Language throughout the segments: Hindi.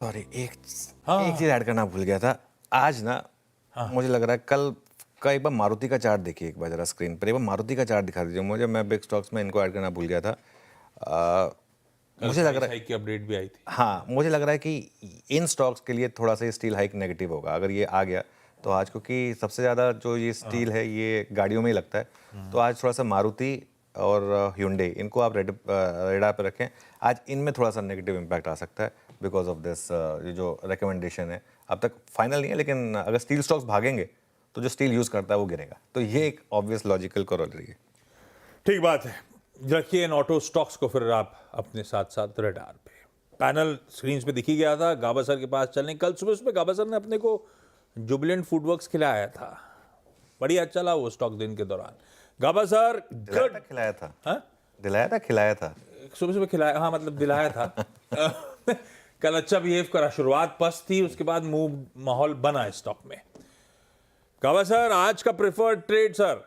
सॉरी, एक हाँ एक चीज ऐड करना भूल गया था। आज ना हाँ मुझे लग रहा है कल का एक बार मारुति का चार्ट देखिए, एक बार जरा स्क्रीन पर एक बार मारुति का चार्ट दिखा दीजिए मुझे। मैं बिग स्टॉक्स में इनको ऐड करना भूल गया था। कल मुझे लग प्राइस रहा है, हाइक की अपडेट भी आई थी। हाँ मुझे लग रहा है कि इन स्टॉक्स के लिए थोड़ा सा स्टील हाइक नेगेटिव होगा अगर ये आ गया तो आज, क्योंकि सबसे ज़्यादा जो ये स्टील है ये गाड़ियों में ही लगता है। तो आज थोड़ा सा मारुति और hyundai इनको आप रेडार पे रखें। आज इनमें थोड़ा सा नेगेटिव इम्पैक्ट आ सकता है बिकॉज ऑफ दिस। ये जो रिकमेंडेशन है अब तक फाइनल नहीं है, लेकिन अगर स्टील स्टॉक्स भागेंगे तो जो स्टील यूज़ करता है वो गिरेगा। तो ये एक ऑब्वियस लॉजिकल करोलरी है। ठीक बात है। रखिए इन ऑटो स्टॉक्स को फिर आप अपने साथ साथ रडार पे। पैनल स्क्रीन पे दिख ही गया था। गाबा सर के पास चलने, कल सुबह सुबह गाबा सर ने अपने को जुबिलेंट फूडवर्क्स खिलाया था। बढ़िया चला वो स्टॉक दिन के दौरान। गाबा सर दिलाया गुड। था, खिलाया था। हाँ, दिलाया था, खिलाया था। सुबह सुबह खिलाया, हाँ मतलब दिलाया था। कल अच्छा बिहेव करा, शुरुआत पस्त थी, उसके बाद मूव माहौल बना स्टॉक में। गाबा सर आज का प्रेफर्ड ट्रेड सर।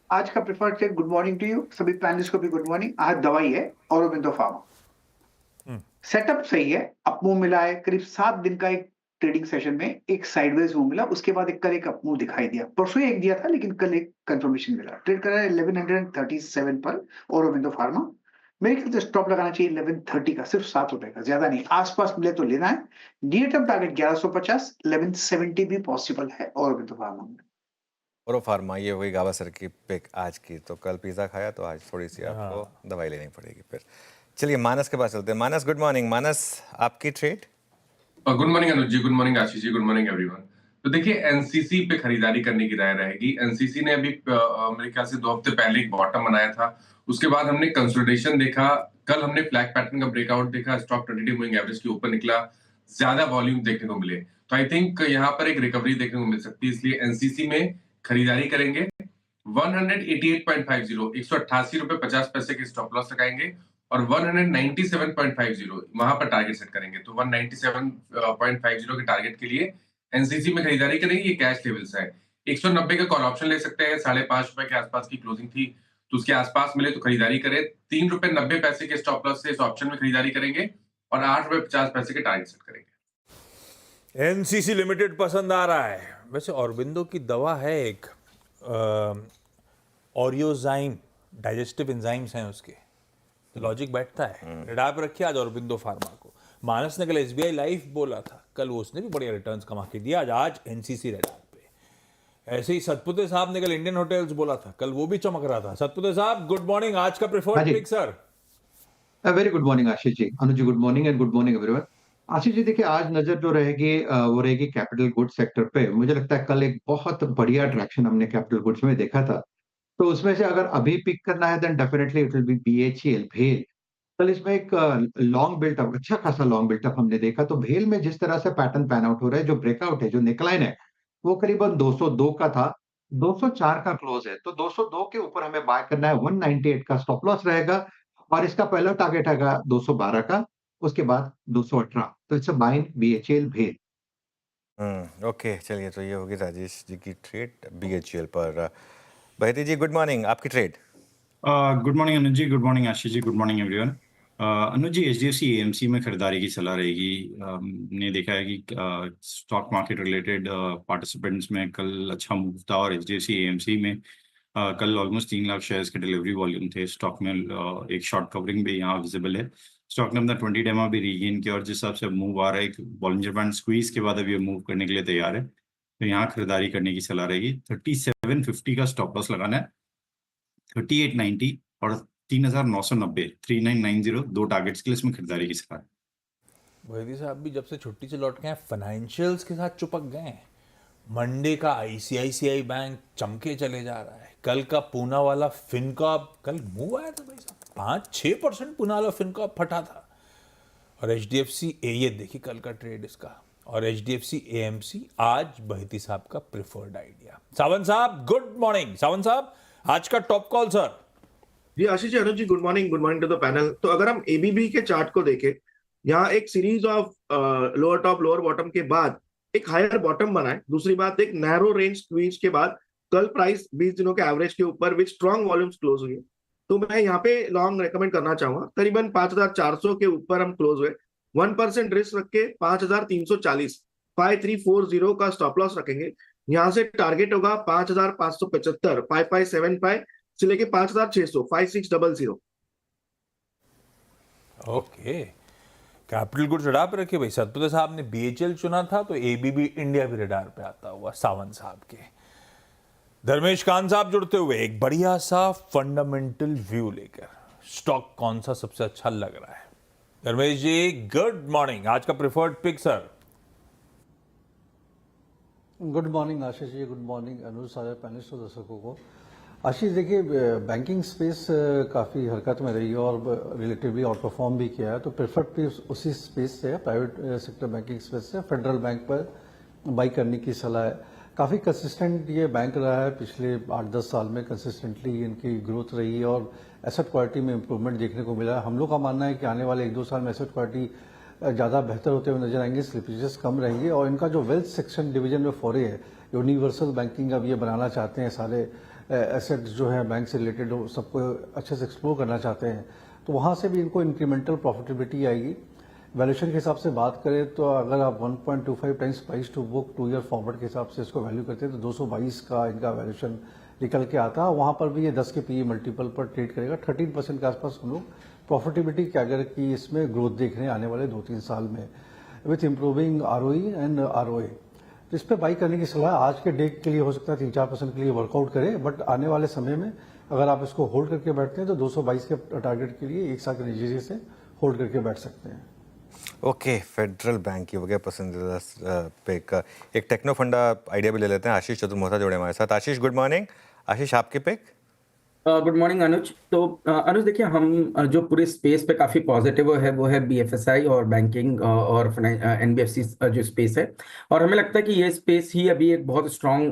आज का preferred trade, good morning to you सभी पैनलिस्ट को भी गुड मॉर्निंग। आज दवाई है ऑरोबिंदो फार्मा। सेटअप सही है, अप मूव मिला है। करीब 7 दिन का एक ट्रेडिंग सेशन में एक साइडवेज मूव मिला, उसके बाद कल एक अप मूव दिखाई दिया। परसों एक दिया था लेकिन कल एक कंफर्मेशन मिला। ट्रेड कर रहा है 1137 पर ऑरोबिंदो फार्मा। मेरे ख्याल से स्टॉप लगाना चाहिए 1130 का, सिर्फ 7 रुपए का, ज्यादा नहीं। आसपास मिले तो लेना है। नियर टर्म टारगेट 1150, 1170 भी पॉसिबल है ऑरोबिंदो फार्मा में। और फार्मा, ये हुई गावस्कर की पिक आज की। तो कल पिज़्ज़ा खाया तो आज थोड़ी सी आपको हाँ। दवाई लेनी पड़ेगी फिर। चलिए मानस के पास चलते हैं। मानस गुड मॉर्निंग। मानस आपकी trade. Good morning Anuj ji, good morning Ashish ji, good morning everyone. तो देखिए एनसीसी पे खरीदारी करने की राय रहेगी। एनसीसी ने अभी मेरे ख्याल से 2 हफ्ते पहले एक बॉटम बनाया था। उसके बाद हमने कंसोलिडेशन देखा। कल हमने फ्लैग पैटर्न का ब्रेकआउट देखा। स्टॉक 20 डे मूविंग एवरेज के ऊपर निकला, ज्यादा वॉल्यूम देखने को मिले। तो आई थिंक यहाँ पर एक रिकवरी देखने को मिल सकती है, इसलिए एनसीसी में खरीदारी करेंगे। 188.50, 188 रुपए 50 पैसे के स्टॉप लॉस लगाएंगे और 197.50 वहां पर टारगेट सेट करेंगे। तो 197.50 के टारगेट के लिए एनसीसी में खरीदारी करेंगे। ये कैश लेवल्स है। 190 का कॉल ऑप्शन ले सकते हैं। 5.5 रुपए के आसपास की क्लोजिंग थी, तो उसके आसपास मिले तो खरीदारी करें। 3 रुपए 90 पैसे के स्टॉप लॉस से इस ऑप्शन में खरीदारी करेंगे और 8 रुपए 50 पैसे के टारगेट सेट करेंगे। एनसीसी लिमिटेड पसंद आ रहा है। वैसे ऑरबिंदो की दवा है एक, ऑरियोजाइम, डाइजेस्टिव एंजाइम्स हैं उसके, तो लॉजिक बैठता है। रडार पर रखिए आज ऑरबिंदो फार्मा को। मानस ने कल एसबीआई लाइफ बोला था, कल वो उसने भी बढ़िया रिटर्न्स कमा के दिया। आज एनसीसी रडार पे। ऐसे ही सतपुते साहब ने कल इंडियन होटल्स बोला था, कल वो भी चमक रहा था। सतपुते साहब गुड मॉर्निंग, आज का हाँ प्रेफर्ड जी, pick sir. Very good morning Ashish ji. Anuj ji good morning and good morning everyone. Ashish ji देखिए, आज नजर जो रहेगी वो रहेगी कैपिटल गुड्स सेक्टर पे। मुझे लगता है कल एक बहुत बढ़िया ट्रैक्शन हमने कैपिटल गुड्स में देखा था। तो उसमें से अगर अभी पिक करना है then definitely it will be BHEL, भेल। कल इसमें एक लॉन्ग बिल्टअप, अच्छा खासा लॉन्ग बिल्टअप हमने देखा। तो भेल में जिस तरह से पैटर्न पैन आउट हो रहा है, जो ब्रेकआउट है, जो नेकलाइन है, वो करीबन 202 का था, 204 का क्लोज है। तो 202 के ऊपर हमें बाय करना है। 198 का स्टॉप लॉस रहेगा और इसका पहला टारगेट है 212 का, उसके बाद 218। तो इट्स अ बाइंग बीएचएल भेल। ओके, चलिए तो ये होगी राजेश जी की ट्रेड बीएचईएल पर। बहती जी गुड मॉर्निंग, आपकी trade. Good morning Anuj ji, good morning Ashish ji, good morning everyone. अनुज जी एचडीएफसी एएमसी में खरीदारी की सलाह रहेगी। ने देखा है कि स्टॉक मार्केट रिलेटेड पार्टिसिपेंट्स में कल अच्छा मूव था और एचडीएफसी एएमसी में कल ऑलमोस्ट 3 लाख शेयर्स के डिलीवरी वॉल्यूम थे। स्टॉक में एक शॉर्ट कवरिंग भी यहाँ विजिबल है। स्टॉक ने अपना 20 डेमा भी रीगेन किया और जिस हिसाब से मूव आ रहा है, एक बॉलिंजर बैंड स्क्वीज के बाद अभी ये मूव करने के लिए तैयार है। तो यहाँ खरीदारी करने की सलाह रहेगी। 3750 का स्टॉप लॉस लगाना है। 3890 और 3990, 3990 दो टारगेट्स के लिए इसमें खरीदारी की सलाह है। वैदी साहब भी जब से छुट्टी से लौट के आए, फाइनेंशियल्स के साथ चिपक गए हैं। मंडे का आईसीआईसीआई बैंक चमके चले जा रहा है। कल का पूना वाला फिनकॉर्प, कल मूव आया था भाई साहब, 5-6% पूना वाला फिनकॉर्प फटा था। और एचडीएफसी ये देखिए कल का ट्रेड इसका, और एचडीएफसी एएमसी आज बहती साहब का प्रिफर्ड आइडिया। सावंत साहब गुड मॉर्निंग। सावंत साहब आज का टॉप कॉल सर। जी Ashish ji, Anuj ji good morning to the panel. तो अगर हम एबीबी के चार्ट को देखें, यहाँ एक series of lower top lower bottom के बाद एक हायर बॉटम बना है। दूसरी बात, एक नैरो रेंज स्क्वीज के बाद कल प्राइस 20 दिनों के एवरेज के ऊपर विद स्ट्रॉन्ग वॉल्यूम्स क्लोज हुई है। तो मैं यहाँ पे लॉन्ग रेकमेंड करना चाहूंगा। करीबन 5400 के ऊपर हम क्लोज हुए। 1% रिस्क रख के 5340 5340 का स्टॉप लॉस रखेंगे। यहाँ से टारगेट होगा 5575 5575 से लेके 5600 5600। ओके, कैपिटल गुड्स रडार पे रखिए भाई। सतपुत्र साहब ने बीएचएल चुना था तो एबीबी इंडिया भी रडार पे आता हुआ सावंत साहब के। धर्मेश कान साहब जुड़ते हुए एक बढ़िया सा फंडामेंटल व्यू लेकर, स्टॉक कौन सा सबसे अच्छा लग रहा है? धर्मेश जी गुड मॉर्निंग, आज का preferred pick sir. Good morning Ashish ji, good morning Anuj, सारे पैनलिस्ट और दर्शकों को। आशीष देखिए, बैंकिंग स्पेस काफ़ी हरकत में रही है और रिलेटिवली आउट परफॉर्म भी किया है, तो प्रेफर्ड पिक उसी स्पेस से है, प्राइवेट सेक्टर बैंकिंग स्पेस से। फेडरल बैंक पर बाई करने की सलाह है। काफ़ी कंसिस्टेंट ये बैंक रहा है, पिछले 8-10 साल में कंसिस्टेंटली इनकी ग्रोथ रही है और एसेट क्वालिटी में इंप्रूवमेंट देखने को मिला है। हम लोग का मानना है कि आने वाले 1-2 साल में एसेट क्वालिटी ज़्यादा बेहतर होते हुए नजर आएंगे, स्लिपेजेस कम रहेंगे और इनका जो वेल्थ सेक्शन डिवीजन में फोरे है, यूनिवर्सल बैंकिंग अब ये बनाना चाहते हैं, सारे एसेट जो है बैंक से रिलेटेड हो सबको अच्छे से एक्सप्लोर करना चाहते हैं, तो वहाँ से भी इनको इंक्रीमेंटल प्रॉफिटेबिलिटी आएगी। वैल्यूएशन के हिसाब से बात करें तो अगर आप 1.25 times price to book 2 year forward के हिसाब से इसको वैल्यू करते हैं तो 222 का इनका वैल्यूएशन निकल के आता है। वहाँ पर भी ये 10 के पीई मल्टीपल पर ट्रेड करेगा। 13% के आसपास हम लोग प्रॉफिटेबिलिटी क्या अगर कि इसमें ग्रोथ देख रहे हैं आने वाले 2-3 साल में, with improving ROE and ROA. तो इस पर बाई करने की सलाह आज के डे के लिए हो सकता है 3-4% के लिए वर्कआउट करे, बट आने वाले समय में अगर आप इसको होल्ड करके बैठते हैं तो 222 के टारगेट के लिए 1 साल के नतीजे से होल्ड करके बैठ सकते हैं। ओके, फेडरल बैंक की हो गया पसंदीदा पिक। एक टेक्नो फंडा आइडिया भी ले लेते हैं। आशीष चतुर्मोहता जुड़े हमारे साथ। आशीष गुड मॉर्निंग। आशीष आपके पिक? गुड मॉर्निंग अनुज। तो अनुज देखिए, हम जो पूरे स्पेस पे काफी पॉजिटिव है वो है बीएफएसआई और बैंकिंग और एनबीएफसी जो स्पेस है, और हमें लगता है कि ये स्पेस ही अभी एक बहुत स्ट्रांग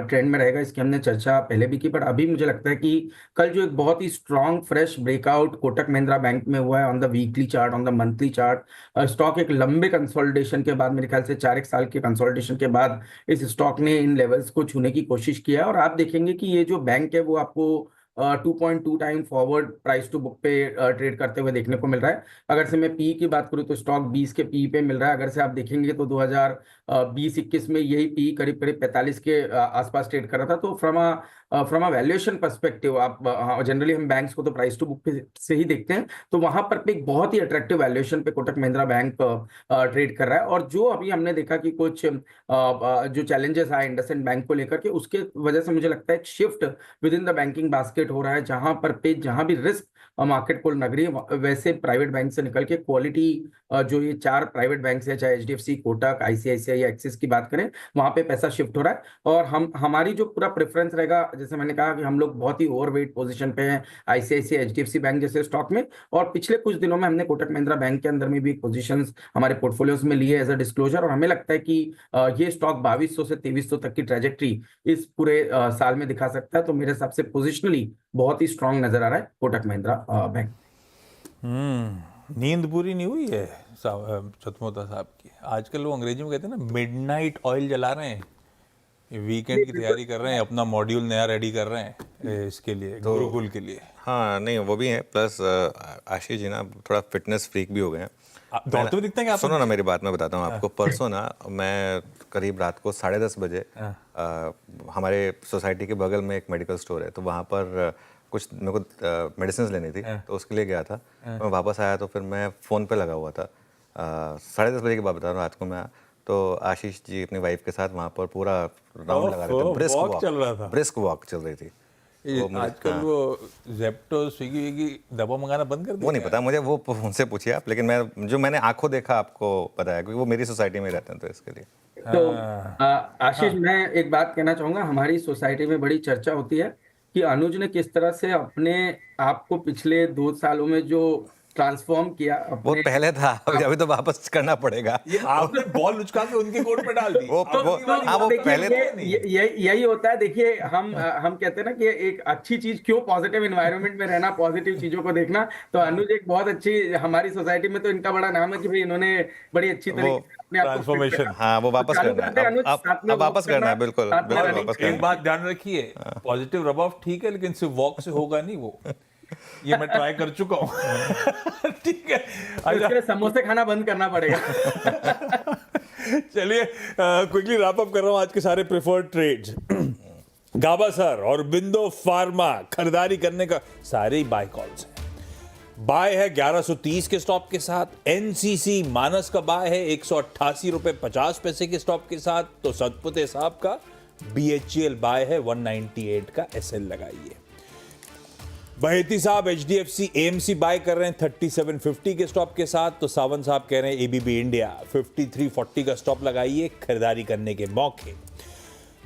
ट्रेंड में रहेगा। इसकी हमने चर्चा पहले भी की, पर अभी मुझे लगता है कि कल जो एक बहुत ही strong fresh breakout Kotak Mahindra bank में हुआ है on the weekly chart, on the monthly chart, stock एक लंबे कंसोलिडेशन के बाद, मेरे ख्याल से 4 साल के कंसोलिडेशन के बाद इस स्टॉक ने इन लेवल्स को छूने की कोशिश किया, और आप देखेंगे कि ये जो बैंक है वो आपको 2.2 time forward price to book पे ट्रेड करते हुए देखने को मिल रहा है। अगर से मैं पी की बात करूं तो स्टॉक 20 के पी पे मिल रहा है। अगर से आप देखेंगे तो 2020-21 में यही पी करीब 45 के आसपास ट्रेड कर रहा था। तो फ्रॉम अ वैल्यूएशन पर्सपेक्टिव, आप जनरली हम बैंक्स को तो प्राइस टू बुक से ही देखते हैं, तो वहां पर एक बहुत ही अट्रैक्टिव वैल्यूएशन पे कोटक महिंद्रा बैंक ट्रेड कर रहा है। और जो अभी हमने देखा कि कुछ जो चैलेंजेस आए इंडसइंड बैंक को लेकर के, उसके वजह से मुझे लगता है एक shift with in the banking basket हो रहा है, जहां पर जहां भी रिस्क मार्केट को लग रही है, वैसे प्राइवेट बैंक से निकल के क्वालिटी जो ये 4 प्राइवेट बैंक है, चाहे एचडीएफसी, कोटक, आईसीआईसीआई या एक्सिस की बात करें, वहां पे पैसा शिफ्ट हो रहा है। और हमारी जो पूरा प्रेफरेंस रहेगा, जैसे मैंने कहा कि हम लोग बहुत ही ओवरवेट पोजीशन पे हैं आईसीआईसीआई, एचडीएफसी बैंक जैसे स्टॉक में, और पिछले कुछ दिनों में हमने कोटक महिंद्रा बैंक के अंदर में भी पोजीशंस हमारे पोर्टफोलियोज में लिए एज अ डिस्क्लोजर, और हमें लगता है कि ये स्टॉक 2200 से 2300 तक की ट्रेजेक्ट्री इस पूरे साल में दिखा सकता है। तो मेरे हिसाब से पोजिशनली बहुत ही स्ट्रांग नजर आ रहा है कोटक महिंद्रा बैंक। नींद पूरी नहीं हुई है चतुर्मोहता साहब की? आजकल वो अंग्रेजी में कहते हैं ना, मिडनाइट ऑयल जला रहे हैं, वीकेंड की तैयारी कर रहे हैं, अपना मॉड्यूल नया रेडी कर रहे हैं इसके लिए, गुरुकुल के लिए। हाँ, नहीं वो भी है, प्लस आशीष जी ना थोड़ा फिटनेस फ्रीक भी हो गए हैं। दौड़ते हुए दिखते हैं क्या? सुनो ना मेरी बात, मैं बताता हूँ आपको। परसों ना मैं करीब रात को 10:30 बजे हमारे सोसाइटी के बगल में एक मेडिकल स्टोर है, तो वहाँ पर कुछ मेरे को मेडिसिन लेनी थी, तो उसके लिए गया था। मैं वापस आया तो फिर मैं फ़ोन पे लगा हुआ था। 10:30 बजे की बात बता रहा हूँ रात को मैं, तो आशीष जी अपनी वाइफ के साथ वहाँ पर पूरा राउंड लगा रहे थे, ब्रिस्क वॉक चल रही थी। आजकल वो ज़ेप्टो, स्विगी दबा मंगाना बंद कर दिया। वो नहीं पता मुझे, वो उनसे पूछिए आप, लेकिन मैंने आंखों देखा आपको पता है, क्योंकि वो मेरी सोसाइटी में रहते हैं, तो इसके लिए। तो आशीष, मैं एक बात कहना चाहूंगा, हमारी सोसाइटी में बड़ी चर्चा होती है कि अनुज ने किस तरह से अपने आप को पिछले 2 सालों में जो ट्रांसफॉर्म किया। वो पहले था, अभी तो वापस करना पड़ेगा। आपने बॉल उचका के उनके कोर्ट पे डाल दी। वो पहले यही होता है। देखिए, हम कहते हैं ना कि एक अच्छी चीज क्यों, पॉजिटिव एनवायरनमेंट में रहना, पॉजिटिव चीजों को देखना। तो अनुज एक बहुत अच्छी, हमारी सोसाइटी में तो इनका बड़ा नाम है कि भाई इन्होंने बड़ी अच्छी तरीके से अपने आप को, हाँ, वो वापस करना है, वापस करना है, बिल्कुल वापस करना है। एक बात ध्यान रखिए, पॉजिटिव रब ऑफ ठीक है, लेकिन सिर्फ वॉक से होगा नहीं वो। ये मैं ट्राई कर चुका हूँ। ठीक है, तो इसके लिए समोसे खाना बंद करना पड़ेगा। चलिए क्विकली रैप अप कर रहा हूँ आज के सारे प्रेफर्ड ट्रेड्स। गाबा सर और बिंदो फार्मा खरीदारी करने का सारे बाय कॉल्स हैं। बाय है 1130 के स्टॉप के साथ। एनसीसी मानस का बाय है 188 रुपए 50 पैसे के स्टॉप के साथ। तो सतपुते साहब का बीएचईएल बाय है 198 का एसएल लगाइए। बहेती साहब एचडीएफसी एएमसी बाय कर रहे हैं 3750 के स्टॉप के साथ। तो सावंत साहब कह रहे हैं एबीबी इंडिया 5340 का स्टॉप लगाइए खरीदारी करने के मौके।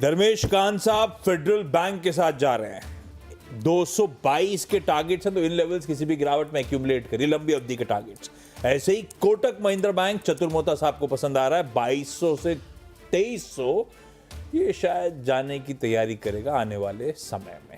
धर्मेश कान साहब फेडरल बैंक के साथ जा रहे हैं। 222 के टारगेट्स हैं, तो इन लेवल्स किसी भी गिरावट में एक्यूमुलेट करिए, लंबी अवधि के टारगेट्स। ऐसे ही कोटक महिंद्रा बैंक चतुर्मोता साहब को पसंद आ रहा है 2200 से 2300, ये शायद जाने की तैयारी करेगा आने वाले समय में।